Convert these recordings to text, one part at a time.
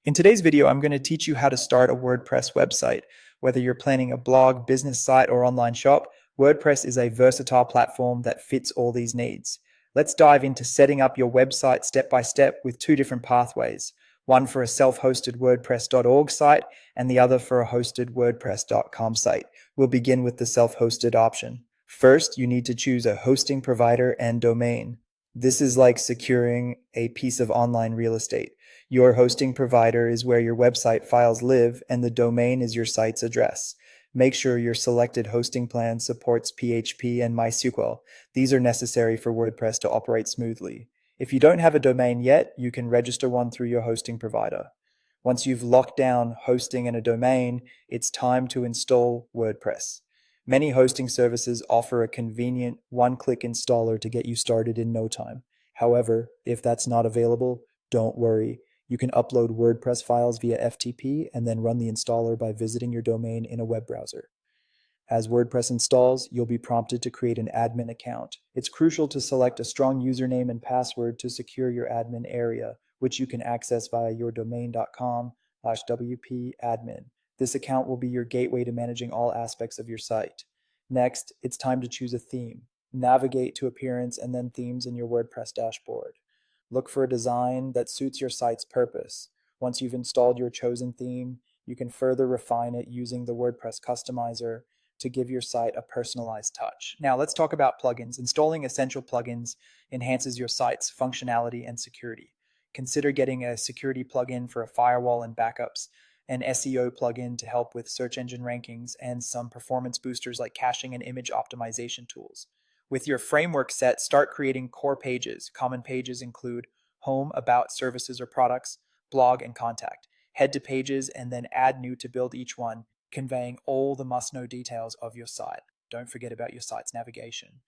In today's video, I'm going to teach you how to start a WordPress website. Whether you're planning a blog, business site, or online shop, WordPress is a versatile platform that fits all these needs. Let's dive into setting up your website step by step with two different pathways, one for a self-hosted WordPress.org site and the other for a hosted WordPress.com site. We'll begin with the self-hosted option. First, you need to choose a hosting provider and domain. This is like securing a piece of online real estate. Your hosting provider is where your website files live, and the domain is your site's address. Make sure your selected hosting plan supports PHP and MySQL. These are necessary for WordPress to operate smoothly. If you don't have a domain yet, you can register one through your hosting provider. Once you've locked down hosting and a domain, it's time to install WordPress. Many hosting services offer a convenient one-click installer to get you started in no time. However, if that's not available, don't worry. You can upload WordPress files via FTP and then run the installer by visiting your domain in a web browser. As WordPress installs, you'll be prompted to create an admin account. It's crucial to select a strong username and password to secure your admin area, which you can access via yourdomain.com/wp-admin. This account will be your gateway to managing all aspects of your site. Next, it's time to choose a theme. Navigate to Appearance and then Themes in your WordPress dashboard. Look for a design that suits your site's purpose. Once you've installed your chosen theme, you can further refine it using the WordPress customizer to give your site a personalized touch. Now let's talk about plugins. Installing essential plugins enhances your site's functionality and security. Consider getting a security plugin for a firewall and backups, an SEO plugin to help with search engine rankings, and some performance boosters like caching and image optimization tools. With your framework set, start creating core pages. Common pages include home, about, services or products, blog, and contact. Head to pages and then add new to build each one, conveying all the must-know details of your site. Don't forget about your site's navigation.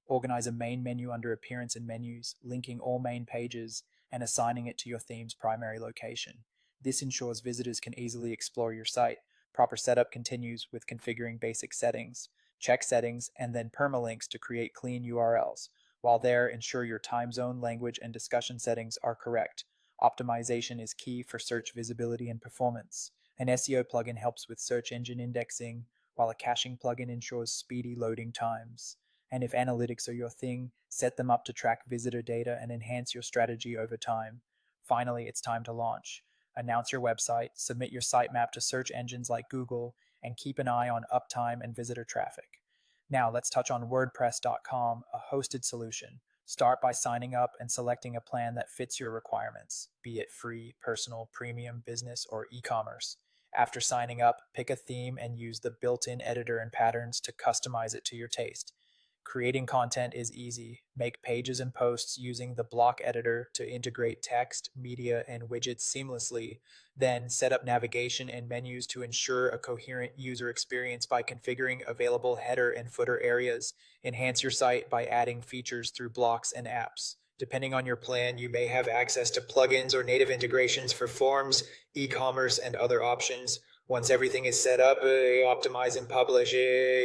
Organize a main menu under Appearance and Menus, linking all main pages and assigning it to your theme's primary location. This ensures visitors can easily explore your site. Proper setup continues with configuring basic settings. Check settings and then permalinks to create clean URLs. While there, ensure your time zone, language, and discussion settings are correct. Optimization is key for search visibility and performance. An SEO plugin helps with search engine indexing, while a caching plugin ensures speedy loading times. And if analytics are your thing, set them up to track visitor data and enhance your strategy over time. Finally, it's time to launch. Announce your website, submit your sitemap to search engines like Google, and keep an eye on uptime and visitor traffic. Now let's touch on WordPress.com, a hosted solution. Start by signing up and selecting a plan that fits your requirements, be it free, personal, premium, business, or e-commerce. After signing up, pick a theme and use the built-in editor and patterns to customize it to your taste. Creating content is easy. Make pages and posts using the block editor to integrate text, media, and widgets seamlessly. Then set up navigation and menus to ensure a coherent user experience by configuring available header and footer areas. Enhance your site by adding features through blocks and apps. Depending on your plan, you may have access to plugins or native integrations for forms, e-commerce, and other options. Once everything is set up, optimize and publish,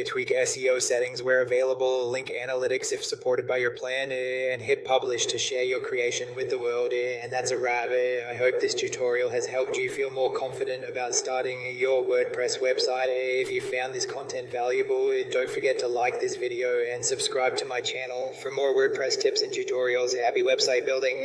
tweak SEO settings where available, link analytics if supported by your plan, and hit publish to share your creation with the world. And that's a wrap. I hope this tutorial has helped you feel more confident about starting your WordPress website. If you found this content valuable, don't forget to like this video and subscribe to my channel for more WordPress tips and tutorials. Happy website building.